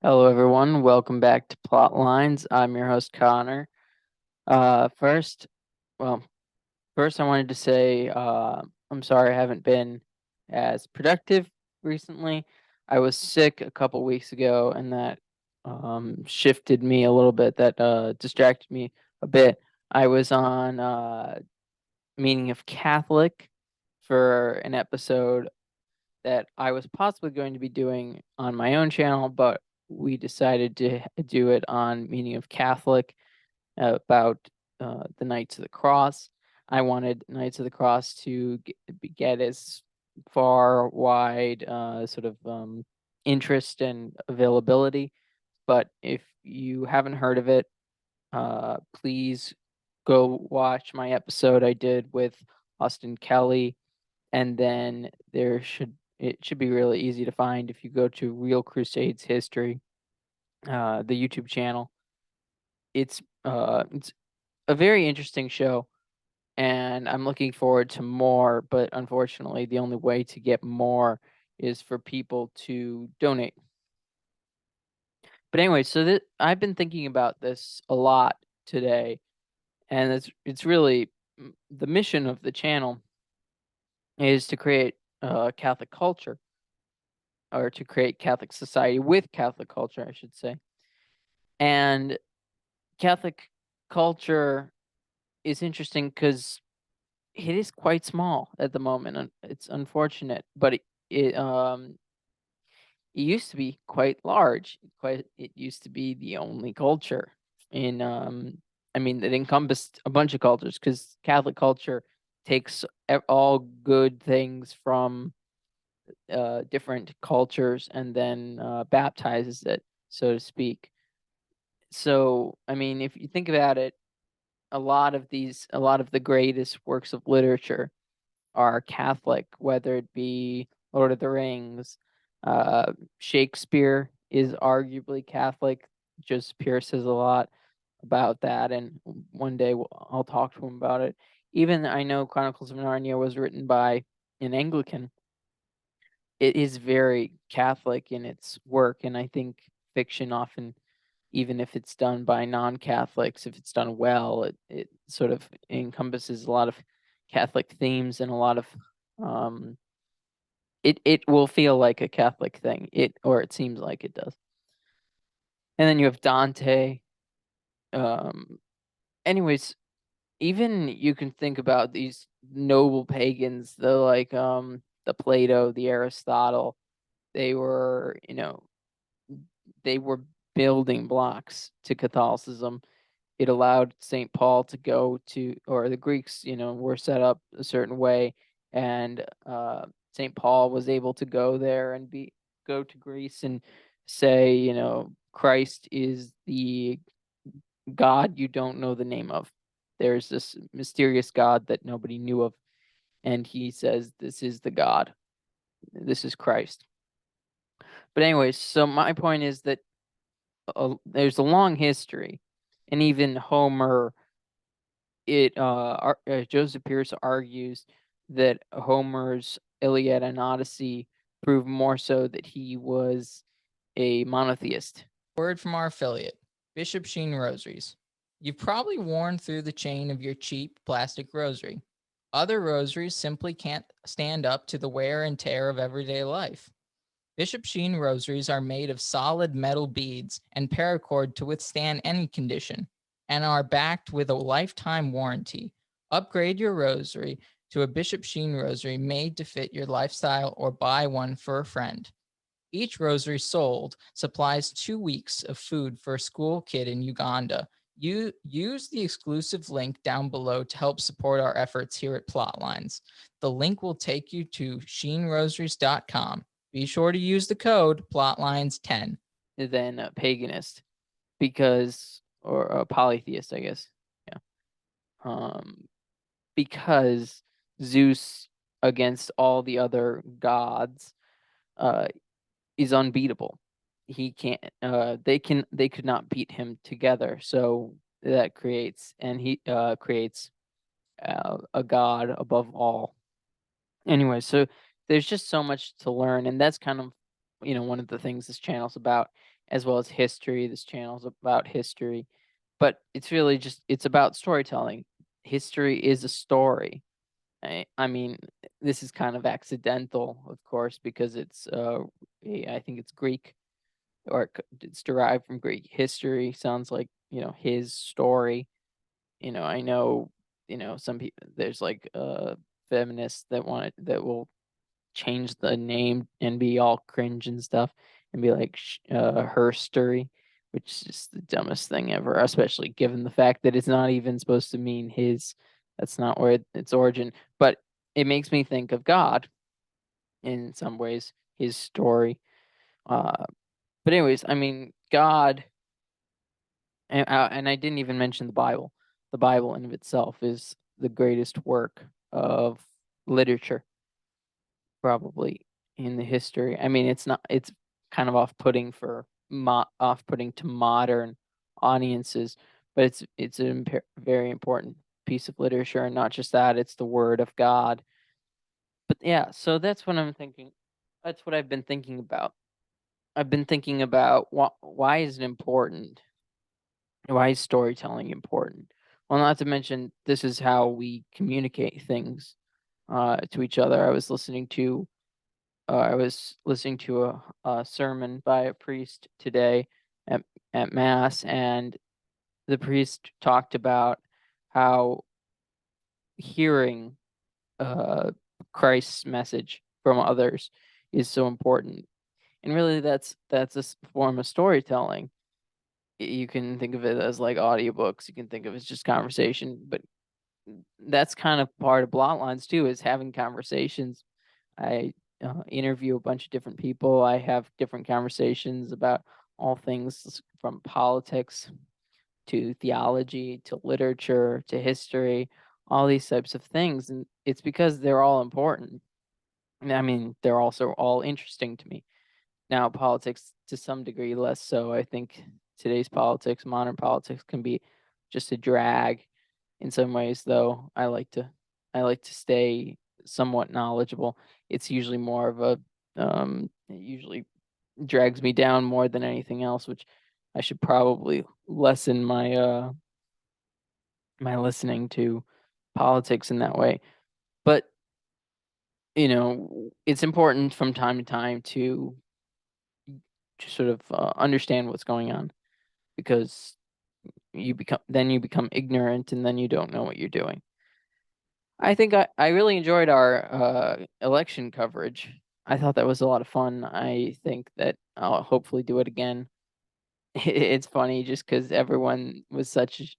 Hello, everyone. Welcome back to Plotlines. I'm your host, Connor. Uh, first, well, first, I wanted to say I'm sorry I haven't been as productive recently. I was sick a couple weeks ago, and that shifted me a little bit. That distracted me a bit. I was on Meaning of Catholic for an episode that I was possibly going to be doing on my own channel, but we decided to do it on Meaning of Catholic about the Knights of the Cross. I wanted Knights of the Cross to get as far wide sort of interest and availability. But if you haven't heard of it, please go watch my episode I did with Austin Kelly, and then it should be really easy to find if you go to Real Crusades History, the YouTube channel. It's a very interesting show, and I'm looking forward to more. But unfortunately, the only way to get more is for people to donate. But anyway, so I've been thinking about this a lot today, and it's really the mission of the channel is to create Catholic culture, or to create Catholic society with Catholic culture, I should say. And Catholic culture is interesting because it is quite small at the moment. It's unfortunate, but it used to be quite large. It used to be the only culture in I mean, it encompassed a bunch of cultures because Catholic culture takes all good things from different cultures and then baptizes it, so to speak. So, I mean, if you think about it, a lot of the greatest works of literature are Catholic, whether it be Lord of the Rings. Shakespeare is arguably Catholic. Joseph Pierce says a lot about that, and one day I'll talk to him about it. Even I know Chronicles of Narnia was written by an Anglican. It is very Catholic in its work, and I think fiction often, even if it's done by non-Catholics, if it's done well, it sort of encompasses a lot of Catholic themes and a lot of um, it will feel like a Catholic thing. It seems like it does. And then you have Dante. Um, anyways, even you can think about these noble pagans, the Plato, the Aristotle. They were, they were building blocks to Catholicism. It allowed St. Paul to go to, or the Greeks, were set up a certain way, and St. Paul was able to go there and go to Greece and say, Christ is the God you don't know the name of. There's this mysterious God that nobody knew of, and he says, "This is the God. This is Christ." But anyways, so my point is that there's a long history, and even Homer, Joseph Pierce argues that Homer's Iliad and Odyssey prove more so that he was a monotheist. Word from our affiliate, Bishop Sheen Rosaries. You've probably worn through the chain of your cheap plastic rosary. Other rosaries simply can't stand up to the wear and tear of everyday life. Bishop Sheen rosaries are made of solid metal beads and paracord to withstand any condition, and are backed with a lifetime warranty. Upgrade your rosary to a Bishop Sheen rosary made to fit your lifestyle, or buy one for a friend. Each rosary sold supplies 2 weeks of food for a school kid in Uganda. You use the exclusive link down below to help support our efforts here at Plotlines. The link will take you to sheenrosaries.com. Be sure to use the code Plotlines10. Than a paganist, or a polytheist, I guess. Yeah. Because Zeus against all the other gods uh, is unbeatable. He can't. They could not beat him together. So that creates, and he creates a god above all. Anyway, so there's just so much to learn, and that's kind of one of the things this channel's about. as well as history. This channel is about history, but it's really just it's about storytelling. History is a story. I mean, this is kind of accidental, of course, because it's I think it's Greek, or it's derived from Greek. History sounds like, his story. I know, some people, there's like feminists that will change the name and be all cringe and stuff and be like her story, which is just the dumbest thing ever, especially given the fact that it's not even supposed to mean his. That's not where its origin. But it makes me think of God in some ways, his story. Uh, but anyways, I mean, God, and I didn't even mention the Bible. The Bible in of itself is the greatest work of literature, probably, in the history. I mean, it's kind of off-putting to modern audiences, but it's a very important piece of literature, and not just that, it's the word of God. But yeah, so that's what I'm thinking. That's what I've been thinking about. I've been thinking about why is it important? Why is storytelling important? Well, not to mention, this is how we communicate things to each other. I was listening to a sermon by a priest today at mass, and the priest talked about how hearing uh, Christ's message from others is so important. And really, that's a form of storytelling. You can think of it as like audiobooks. You can think of it as just conversation, but that's kind of part of Plotlines too, is having conversations. I interview a bunch of different people. I have different conversations about all things from politics to theology to literature to history, all these types of things. And it's because they're all important. I mean, they're also all interesting to me. Now, politics to some degree less so. I think today's politics, modern politics, can be just a drag in some ways, though. I like to stay somewhat knowledgeable. It's usually more of a it usually drags me down more than anything else, which I should probably lessen my listening to politics in that way. But, it's important from time to time to sort of understand what's going on, because you become ignorant, and then you don't know what you're doing. I think I really enjoyed our election coverage. I thought that was a lot of fun. I think that I'll hopefully do it again. It's funny just because everyone was such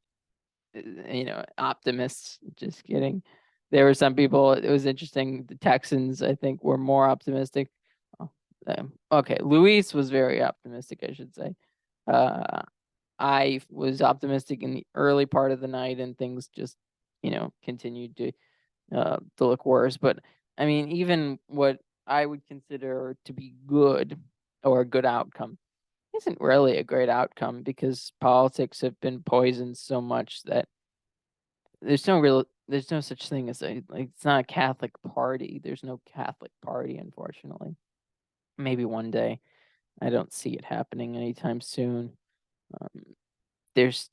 optimists. Just kidding. There were some people. It was interesting. The Texans, I think, were more optimistic. Oh, okay, Luis was very optimistic, I should say. Uh, I was optimistic in the early part of the night, and things just, continued to look worse. But I mean, even what I would consider to be good, or a good outcome, isn't really a great outcome, because politics have been poisoned so much that there's no such thing as it's not a Catholic party. There's no Catholic party, unfortunately. Maybe one day. I don't see it happening anytime soon. Um, there's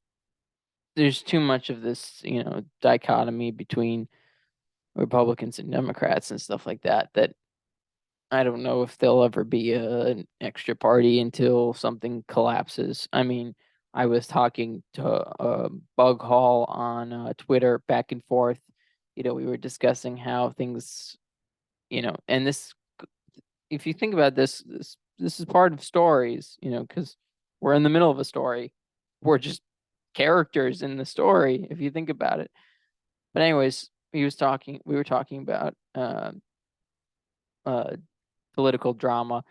there's too much of this, dichotomy between Republicans and Democrats and stuff like that, that I don't know if there'll ever be an extra party until something collapses. I mean, I was talking to Bug Hall on Twitter, back and forth. We were discussing how things, and if you think about this is part of stories, because we're in the middle of a story. We're just characters in the story, if you think about it. But anyways, we were talking about uh, political drama,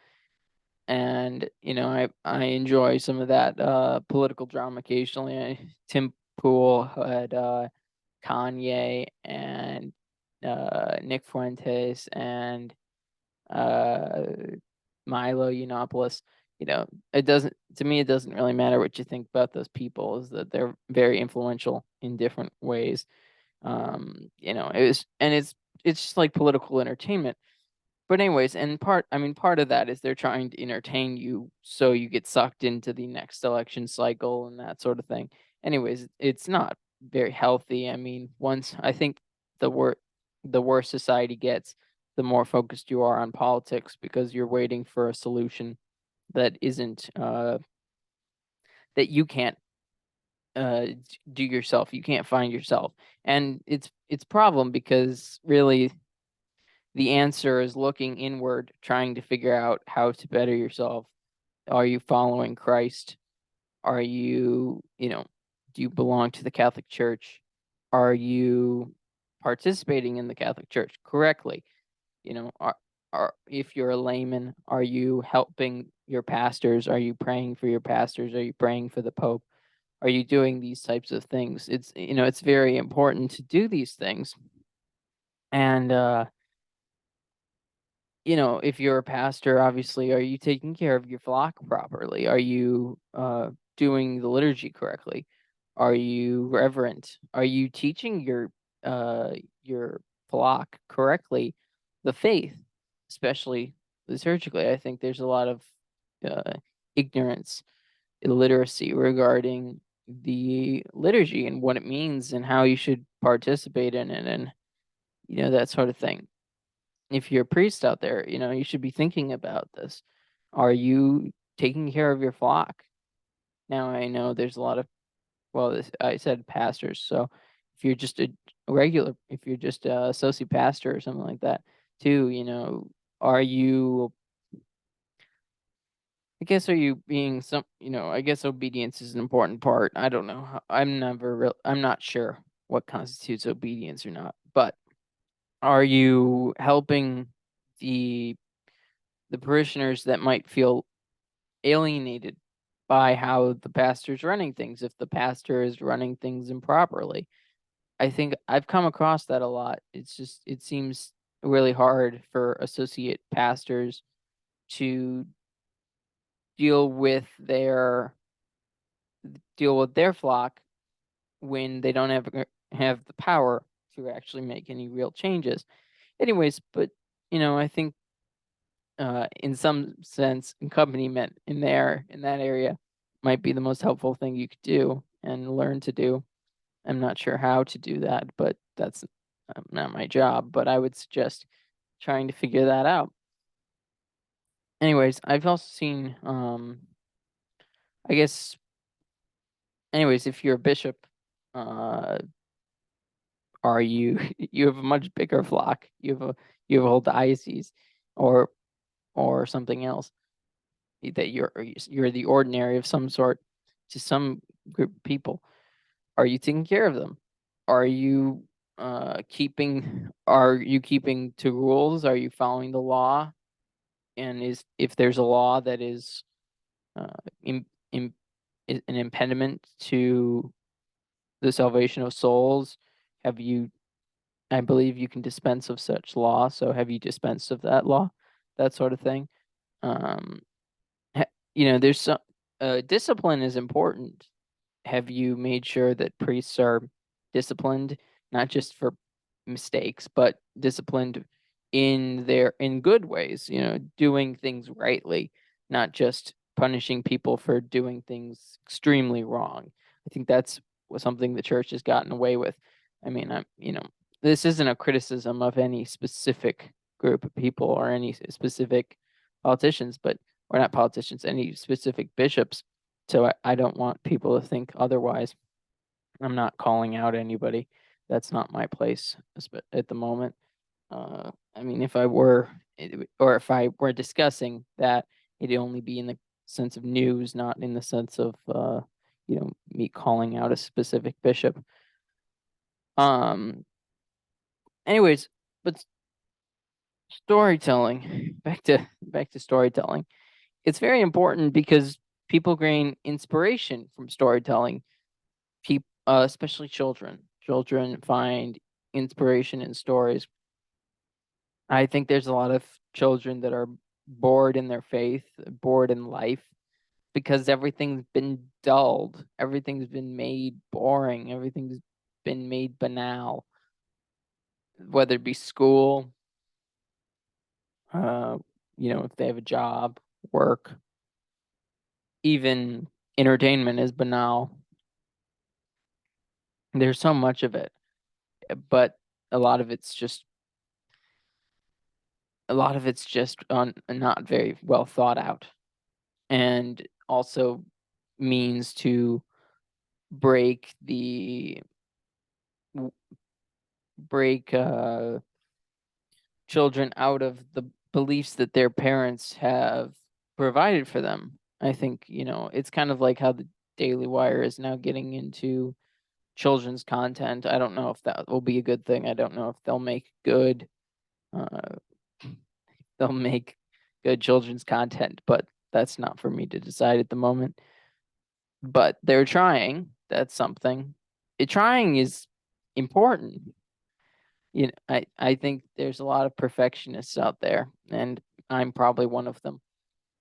and I enjoy some of that political drama occasionally. Tim Pool had Kanye and Nick Fuentes and uh, Milo Yiannopoulos. It doesn't really matter what you think about those people, is that they're very influential in different ways. It's just like political entertainment. But anyways, and part of that is they're trying to entertain you so you get sucked into the next election cycle and that sort of thing. Anyways, it's not very healthy. I mean, once I think the worse society gets, the more focused you are on politics because you're waiting for a solution that isn't that you can't do yourself. You can't find yourself. And it's problem because really the answer is looking inward, trying to figure out how to better yourself. Are you following Christ? Are you, do you belong to the Catholic Church? Are you participating in the Catholic Church correctly? You know, are if you're a layman, are you helping your pastors? Are you praying for your pastors? Are you praying for the Pope? Are you doing these types of things? It's very important to do these things. And if you're a pastor, obviously, are you taking care of your flock properly? Are you doing the liturgy correctly? Are you reverent? Are you teaching your flock correctly the faith, especially liturgically? I think there's a lot of uh, ignorance, illiteracy regarding the liturgy and what it means and how you should participate in it, and that sort of thing. If you're a priest out there, you should be thinking about this. Are you taking care of your flock? Now I know there's a lot of I said pastors, so if you're just if you're just a associate pastor or something like that, too, are you? I guess are you being some? I guess obedience is an important part. I don't know. I'm not sure what constitutes obedience or not, but are you helping the the parishioners that might feel alienated by how the pastor's running things if the pastor is running things improperly? I think I've come across that a lot. It seems really hard for associate pastors to deal with their flock when they don't have the power to actually make any real changes. Anyways, but I think in some sense, accompaniment in that area might be the most helpful thing you could do and learn to do. I'm not sure how to do that, but that's not my job. But I would suggest trying to figure that out. Anyways, I've also seen, I guess, anyways, if you're a bishop, uh, are you you have a much bigger flock. You have a whole diocese, or something else that you're the ordinary of some sort to some group of people. Are you taking care of them? Are you are you keeping to rules? Are you following the law? And if there's a law that is uh, im, im, an impediment to the salvation of souls, have you? I believe you can dispense of such law. So have you dispensed of that law? That sort of thing. Um, there's some discipline is important. Have you made sure that priests are disciplined, not just for mistakes, but disciplined in good ways, doing things rightly, not just punishing people for doing things extremely wrong. I think that's something the church has gotten away with. I mean, this isn't a criticism of any specific group of people or any specific politicians, but or not politicians, any specific bishops. So I don't want people to think otherwise. I'm not calling out anybody. That's not my place at the moment. I mean, if I were, or if I were discussing that, it'd only be in the sense of news, not in the sense of, me calling out a specific bishop. Um. Anyways, but storytelling. Back to storytelling. It's very important because people gain inspiration from storytelling. People, especially children. Children find inspiration in stories. I think there's a lot of children that are bored in their faith, bored in life because everything's been dulled, everything's been made boring, everything's been made banal, whether it be school, if they have a job, work, even entertainment is banal. There's so much of it, but a lot of it's just not very well thought out, and also means to break the break children out of the beliefs that their parents have provided for them. I think, it's kind of like how the Daily Wire is now getting into children's content. I don't know if that will be a good thing. I don't know if uh, they'll make good children's content, but that's not for me to decide at the moment. But they're trying. That's something. Trying is important. I think there's a lot of perfectionists out there, and I'm probably one of them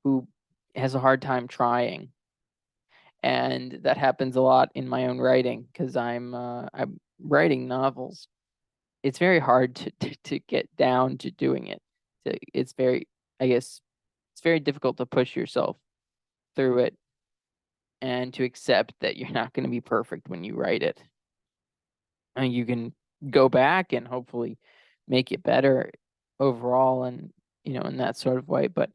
who has a hard time trying. And that happens a lot in my own writing because I'm writing novels. It's very hard to get down to doing it. It's very, I guess, it's very difficult to push yourself through it and to accept that you're not going to be perfect when you write it. And you can go back and hopefully make it better overall, and in that sort of way. But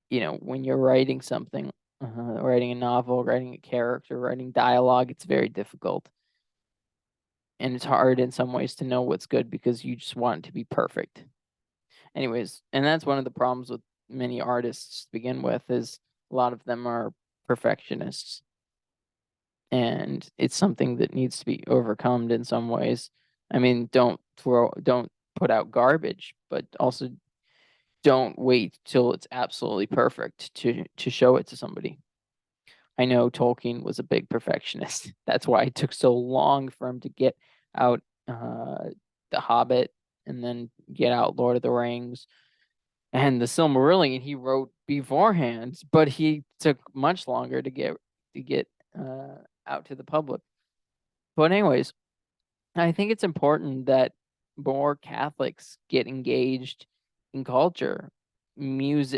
when you're writing something, writing a novel, writing a character, writing dialogue, it's very difficult. And it's hard in some ways to know what's good because you just want it to be perfect. Anyways, and that's one of the problems with many artists to begin with, is a lot of them are perfectionists. And it's something that needs to be overcome in some ways. I mean, don't put out garbage, but also don't wait till it's absolutely perfect to show it to somebody. I know Tolkien was a big perfectionist. That's why it took so long for him to get out The Hobbit and then get out Lord of the Rings and the Silmarillion. He wrote beforehand, but he took much longer to get out to the public. But anyways, I think it's important that more Catholics get engaged in culture. Musical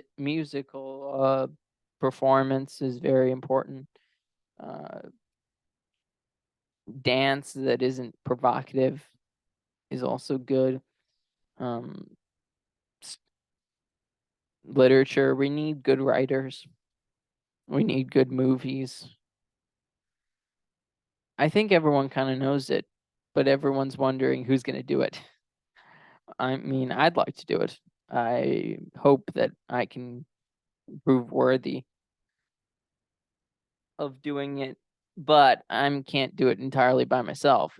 performance is very important. Uh, Dance that isn't provocative is also good. Um, Literature, we need good writers. We need good movies. I think everyone kind of knows it, but everyone's wondering who's going to do it. I mean, I'd like to do it. I hope that I can prove worthy of doing it, but I can't do it entirely by myself.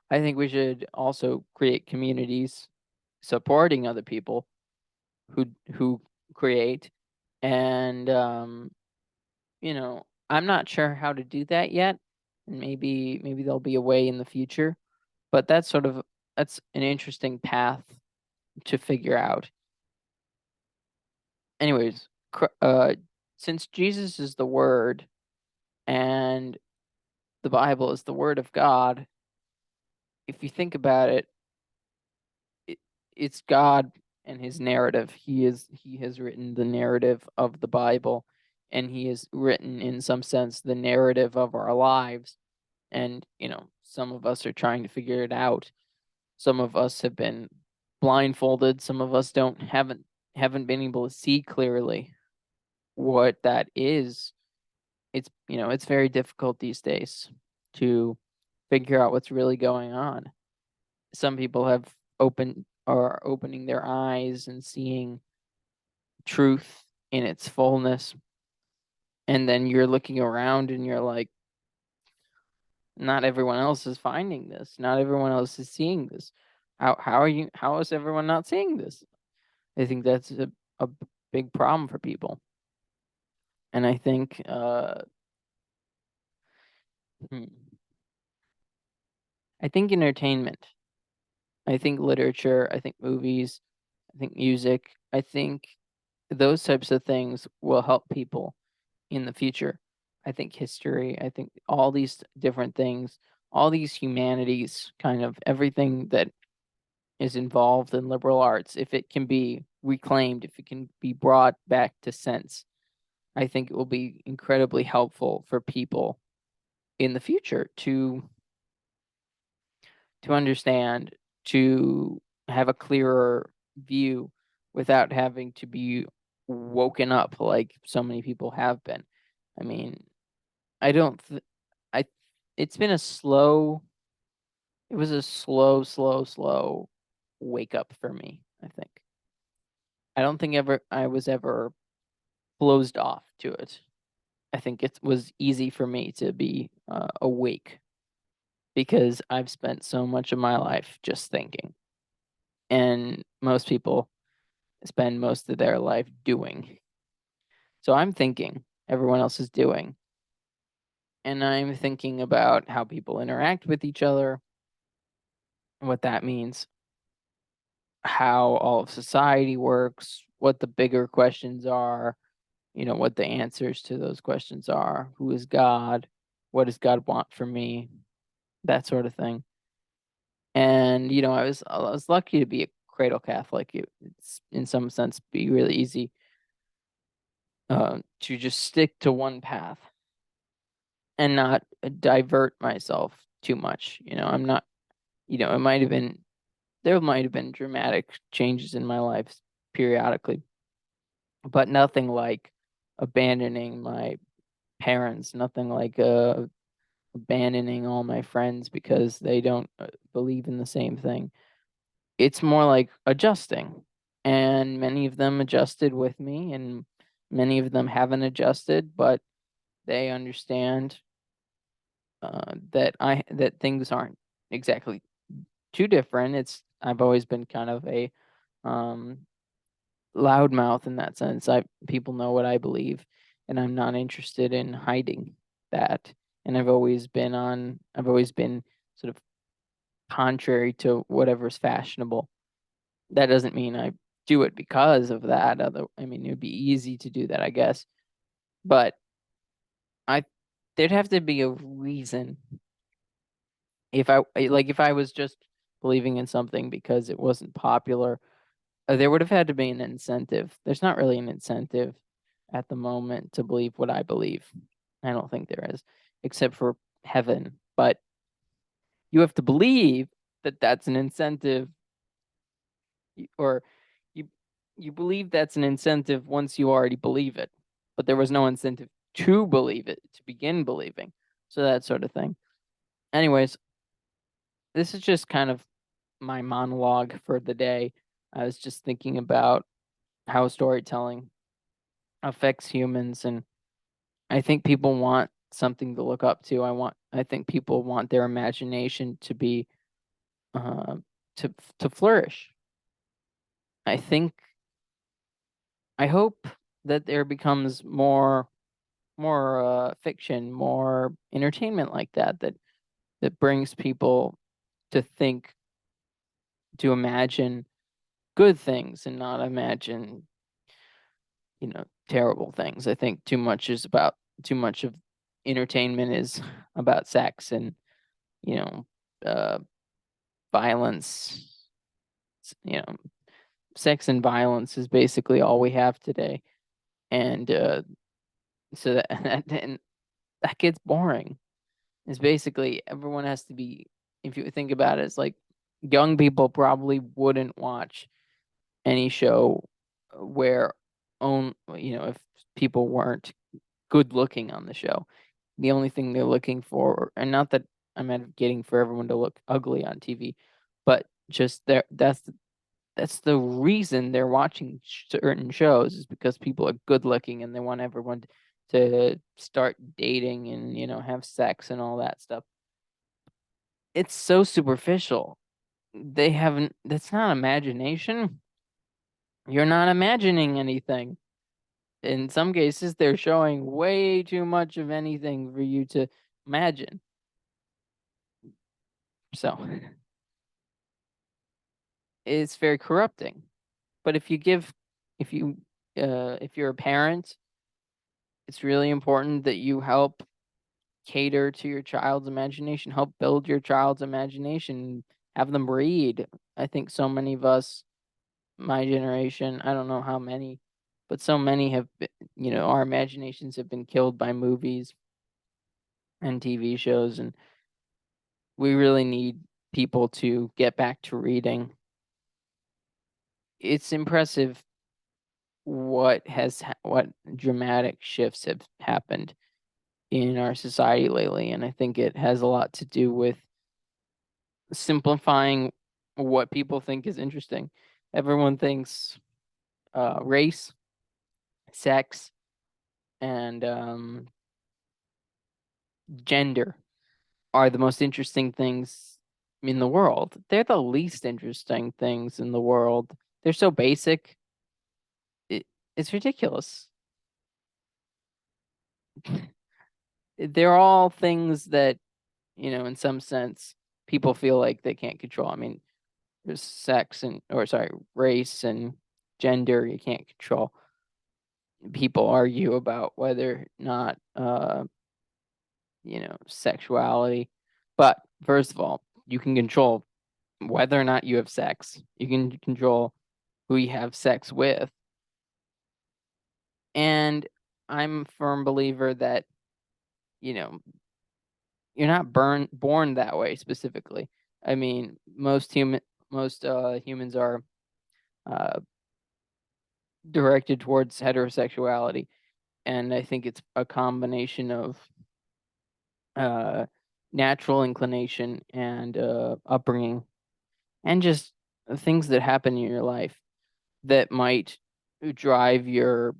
I think we should also create communities supporting other people who create, and I'm not sure how to do that yet, and maybe there'll be a way in the future, but that's an interesting path to figure out. Anyways, since Jesus is the Word and the Bible is the Word of God, if you think about it's God and His narrative. He has written the narrative of the Bible, and He has written, in some sense, the narrative of our lives. And some of us are trying to figure it out. Some of us have been blindfolded. Some of us haven't been able to see clearly what that is. It's very difficult these days to figure out what's really going on. Some people are opening their eyes and seeing truth in its fullness, and then you're looking around and you're like, not everyone else is finding this, not everyone else is seeing this. How is everyone not seeing this? I think that's a big problem for people. And I think hmm, I think entertainment, I think literature, I think movies, I think music, I think those types of things will help people in the future. I think history, I think all these different things, all these humanities, kind of everything that is involved in liberal arts, if it can be reclaimed, if it can be brought back to sense, I think it will be incredibly helpful for people in the future to understand, to have a clearer view without having to be woken up like so many people have been. I mean, I don't I it's been a slow it was a slow wake up for me, I think. I don't think ever I was ever closed off to it. I think it was easy for me to be awake because I've spent so much of my life just thinking. And most people spend most of their life doing. So I'm thinking, everyone else is doing. And I'm thinking about how people interact with each other, what that means, how all of society works, what the bigger questions are, what the answers to those questions are. Who is God? What does God want from me? That sort of thing. And I was lucky to be a cradle Catholic. It's in some sense be really easy to just stick to one path and not divert myself too much. I'm not. It might have been there might have been dramatic changes in my life periodically, but nothing like abandoning my parents. Nothing like abandoning all my friends because they don't believe in the same thing. It's more like adjusting, and many of them adjusted with me, and many of them haven't adjusted, but they understand that things aren't exactly too different. I've always been kind of a um, loudmouth in that sense. People know what I believe, and I'm not interested in hiding that. And I've always been sort of contrary to whatever's fashionable. That doesn't mean I do it because of that. I mean, it would be easy to do that, I guess, but I there'd have to be a reason if I was just believing in something because it wasn't popular, there would have had to be an incentive. There's not really an incentive at the moment to believe what I believe. I don't think there is, except for heaven. But you have to believe that that's an incentive, or you you believe that's an incentive once you already believe it. But there was no incentive to believe it to begin believing. So that sort of thing. Anyways, this is just kind of my monologue for the day. I was just thinking about how storytelling affects humans, and I think people want something to look up to. I think people want their imagination to be uh, to flourish. I think I hope that there becomes more fiction, more entertainment like that brings people to think, to imagine good things and not imagine terrible things. I think too much of entertainment is about sex and you know uh, violence. You know, sex and violence is basically all we have today, and so that and that gets boring. It's basically everyone has to be. If you think about it, it's like young people probably wouldn't watch any show where if people weren't good looking on the show. The only thing they're looking for, and not that I'm advocating for everyone to look ugly on TV, but just that's the reason they're watching certain shows is because people are good looking and they want everyone to start dating and have sex and all that stuff. It's so superficial. They haven't. That's not imagination. You're not imagining anything. In some cases, they're showing way too much of anything for you to imagine. So it's very corrupting. But if you, if you're a parent, it's really important that you help cater to your child's imagination, help build your child's imagination, have them read. I think so many of us, my generation, I don't know how many, but so many have been, our imaginations have been killed by movies and TV shows, and we really need people to get back to reading. It's impressive what dramatic shifts have happened in our society lately, and I think it has a lot to do with simplifying what people think is interesting. Everyone thinks race, sex, and gender are the most interesting things in the world. They're the least interesting things in the world. They're so basic. It, it's ridiculous. They're all things that, in some sense, people feel like they can't control. I mean, there's sex or sorry, race and gender you can't control. People argue about whether or not, sexuality. But first of all, you can control whether or not you have sex. You can control who you have sex with. And I'm a firm believer that, you know, you're not born that way specifically. I mean, most humans are uh, directed towards heterosexuality, and I think it's a combination of uh, natural inclination and upbringing, and just things that happen in your life that might drive your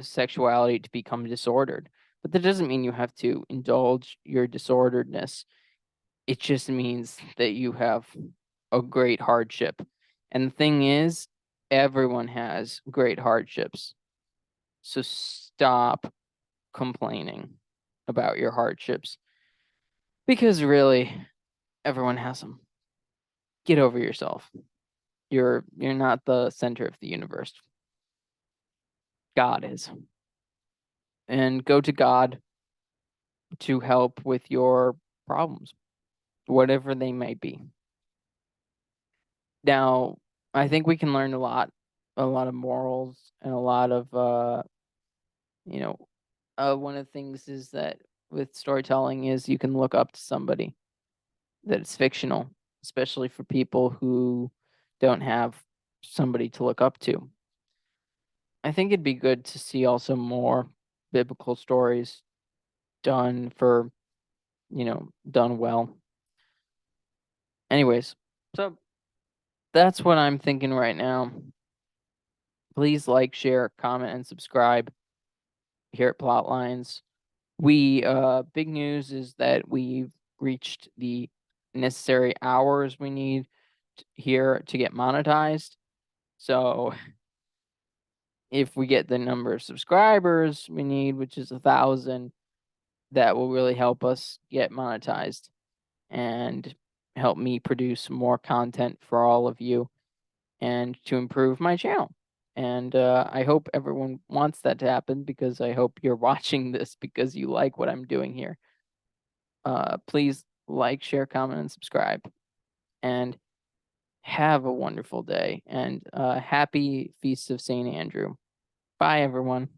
sexuality to become disordered. But that doesn't mean you have to indulge your disorderedness. It just means that you have a great hardship. And the thing is, everyone has great hardships. So stop complaining about your hardships because really everyone has them. Get over yourself. You're not the center of the universe. God is. And go to God to help with your problems, whatever they may be. Now, I think we can learn a lot of morals and a lot of you know, one of the things is that with storytelling is you can look up to somebody that it's fictional, especially for people who don't have somebody to look up to. I think it'd be good to see also more biblical stories done for, done well. Anyways, so that's what I'm thinking right now. Please like, share, comment, and subscribe here at Plotlines. We big news is that we've reached the necessary hours we need here to get monetized. So if we get the number of subscribers we need, which is 1,000, that will really help us get monetized and help me produce more content for all of you and to improve my channel. And I hope everyone wants that to happen because I hope you're watching this because you like what I'm doing here. Please like, share, comment, and subscribe. And have a wonderful day and happy Feast of St. Andrew. Bye, everyone.